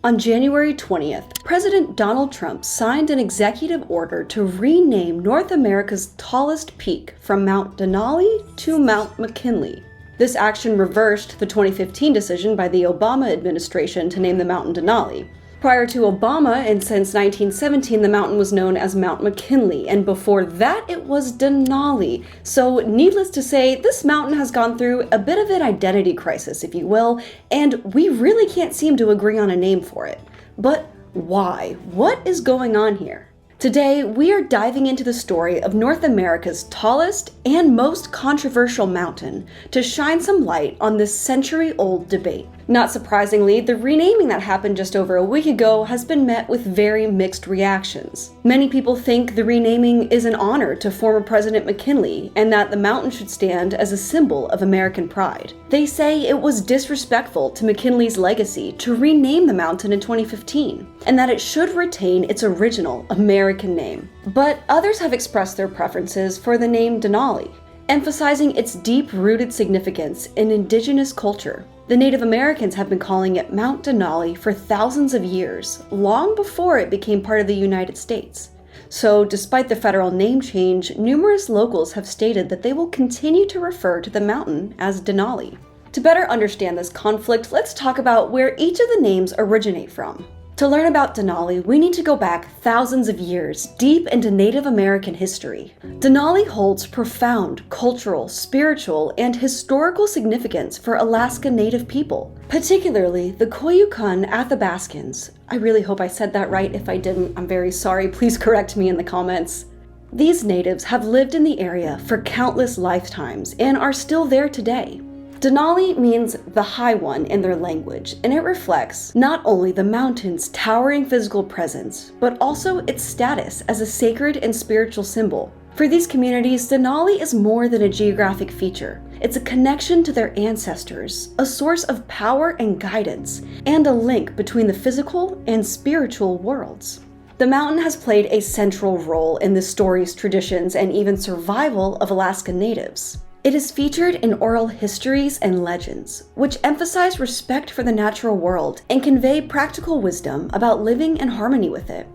On January 20th, President Donald Trump signed an executive order to rename North America's tallest peak from Mount Denali to Mount McKinley. This action reversed the 2015 decision by the Obama administration to name the mountain Denali. Prior to Obama, and since 1917, the mountain was known as Mount McKinley, and before that it was Denali. So needless to say, this mountain has gone through a bit of an identity crisis, if you will, and we really can't seem to agree on a name for it. But why? What is going on here? Today, we are diving into the story of North America's tallest and most controversial mountain to shine some light on this century-old debate. Not surprisingly, the renaming that happened just over a week ago has been met with very mixed reactions. Many people think the renaming is an honor to former President McKinley and that the mountain should stand as a symbol of American pride. They say it was disrespectful to McKinley's legacy to rename the mountain in 2015, and that it should retain its original American name. But others have expressed their preferences for the name Denali, emphasizing its deep-rooted significance in Indigenous culture. The Native Americans have been calling it Mount Denali for thousands of years, long before it became part of the United States. So, despite the federal name change, numerous locals have stated that they will continue to refer to the mountain as Denali. To better understand this conflict, let's talk about where each of the names originate from. To learn about Denali, we need to go back thousands of years, deep into Native American history. Denali holds profound cultural, spiritual, and historical significance for Alaskan Native people, particularly the Koyukon Athabascans. I really hope I said that right. If I didn't, I'm very sorry. Please correct me in the comments. These natives have lived in the area for countless lifetimes and are still there today. Denali means the high one in their language, and it reflects not only the mountain's towering physical presence, but also its status as a sacred and spiritual symbol. For these communities, Denali is more than a geographic feature. It's a connection to their ancestors, a source of power and guidance, and a link between the physical and spiritual worlds. The mountain has played a central role in the stories, traditions, and even survival of Alaskan natives. It is featured in oral histories and legends, which emphasize respect for the natural world and convey practical wisdom about living in harmony with it.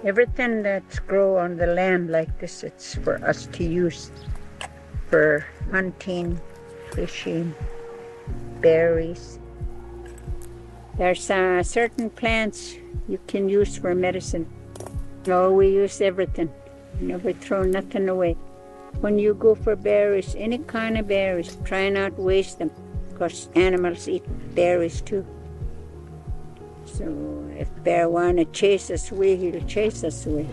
Everything that's grow on the land like this, it's for us to use for hunting, fishing, berries. There's certain plants you can use for medicine. Oh, we use everything. Never throw nothing away. When you go for berries, any kind of berries, try not to waste them, because animals eat berries too. So if bear want to chase us away, he'll chase us away.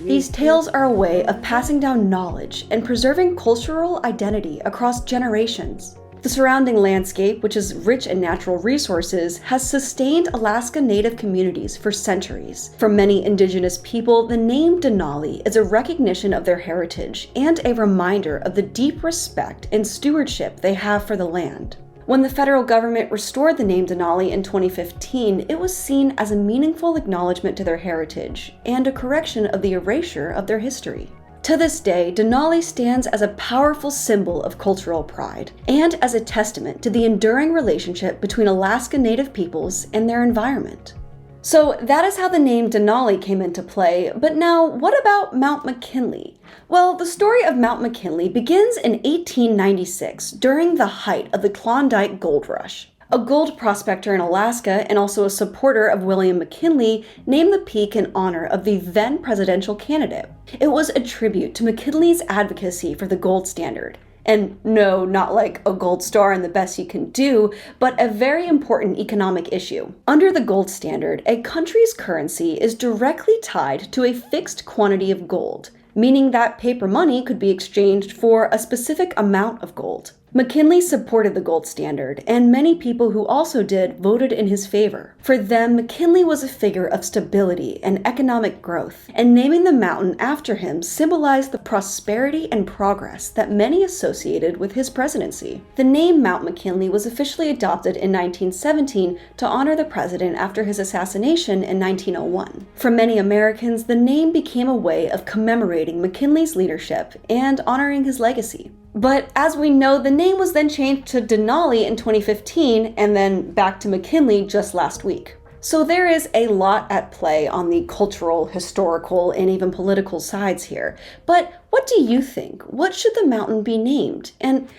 These tales are a way of passing down knowledge and preserving cultural identity across generations. The surrounding landscape, which is rich in natural resources, has sustained Alaska Native communities for centuries. For many Indigenous people, the name Denali is a recognition of their heritage and a reminder of the deep respect and stewardship they have for the land. When the federal government restored the name Denali in 2015, it was seen as a meaningful acknowledgement to their heritage and a correction of the erasure of their history. To this day, Denali stands as a powerful symbol of cultural pride and as a testament to the enduring relationship between Alaska Native peoples and their environment. So that is how the name Denali came into play, but now what about Mount McKinley? Well, the story of Mount McKinley begins in 1896 during the height of the Klondike Gold Rush. A gold prospector in Alaska and also a supporter of William McKinley named the peak in honor of the then presidential candidate. It was a tribute to McKinley's advocacy for the gold standard. And no, not like a gold star and the best you can do, but a very important economic issue. Under the gold standard, a country's currency is directly tied to a fixed quantity of gold, meaning that paper money could be exchanged for a specific amount of gold. McKinley supported the gold standard, and many people who also did voted in his favor. For them, McKinley was a figure of stability and economic growth, and naming the mountain after him symbolized the prosperity and progress that many associated with his presidency. The name Mount McKinley was officially adopted in 1917 to honor the president after his assassination in 1901. For many Americans, the name became a way of commemorating McKinley's leadership and honoring his legacy. But as we know, the name was then changed to Denali in 2015 and then back to McKinley just last week. So there is a lot at play on the cultural, historical, and even political sides here. But what do you think? What should the mountain be named? And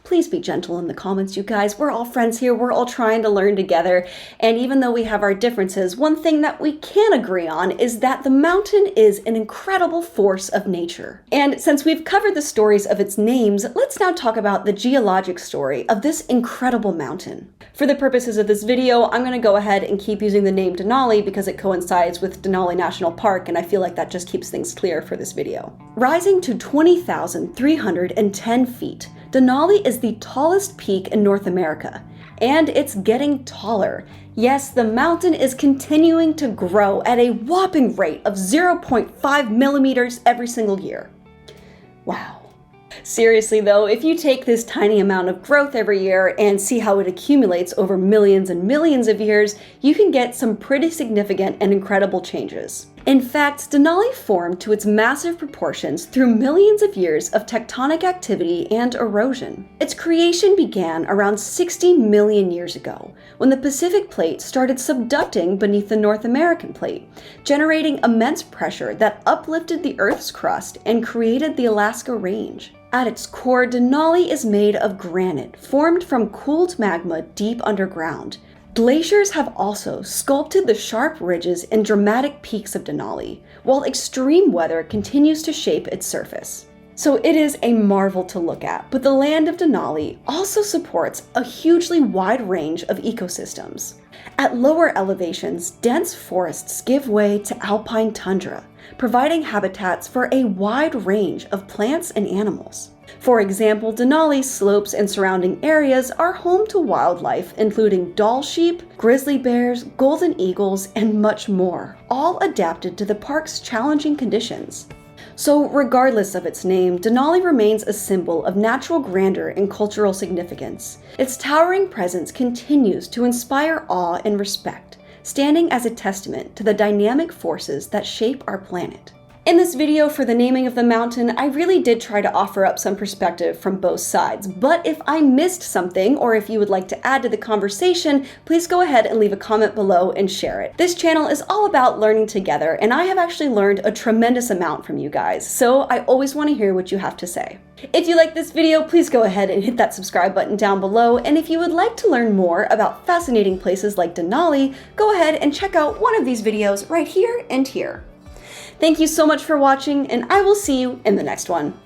please be gentle in the comments, you guys. We're all friends here. We're all trying to learn together. And even though we have our differences, one thing that we can agree on is that the mountain is an incredible force of nature. And since we've covered the stories of its names, let's now talk about the geologic story of this incredible mountain. For the purposes of this video, I'm going to go ahead and keep using the name Denali because it coincides with Denali National Park, and I feel like that just keeps things clear for this video. Rising to 20,310 feet, Denali is the tallest peak in North America, and it's getting taller. Yes, the mountain is continuing to grow at a whopping rate of 0.5 millimeters every single year. Wow. Seriously though, if you take this tiny amount of growth every year and see how it accumulates over millions and millions of years, you can get some pretty significant and incredible changes. In fact, Denali formed to its massive proportions through millions of years of tectonic activity and erosion. Its creation began around 60 million years ago, when the Pacific Plate started subducting beneath the North American Plate, generating immense pressure that uplifted the Earth's crust and created the Alaska Range. At its core, Denali is made of granite, formed from cooled magma deep underground. Glaciers have also sculpted the sharp ridges and dramatic peaks of Denali, while extreme weather continues to shape its surface. So it is a marvel to look at, but the land of Denali also supports a hugely wide range of ecosystems. At lower elevations, dense forests give way to alpine tundra, providing habitats for a wide range of plants and animals. For example, Denali's slopes and surrounding areas are home to wildlife including Dall sheep, grizzly bears, golden eagles, and much more, all adapted to the park's challenging conditions. So regardless of its name, Denali remains a symbol of natural grandeur and cultural significance. Its towering presence continues to inspire awe and respect, standing as a testament to the dynamic forces that shape our planet. In this video for the naming of the mountain, I really did try to offer up some perspective from both sides, but if I missed something or if you would like to add to the conversation, please go ahead and leave a comment below and share it. This channel is all about learning together, and I have actually learned a tremendous amount from you guys, so I always want to hear what you have to say. If you like this video, please go ahead and hit that subscribe button down below, and if you would like to learn more about fascinating places like Denali, go ahead and check out one of these videos right here and here. Thank you so much for watching, and I will see you in the next one.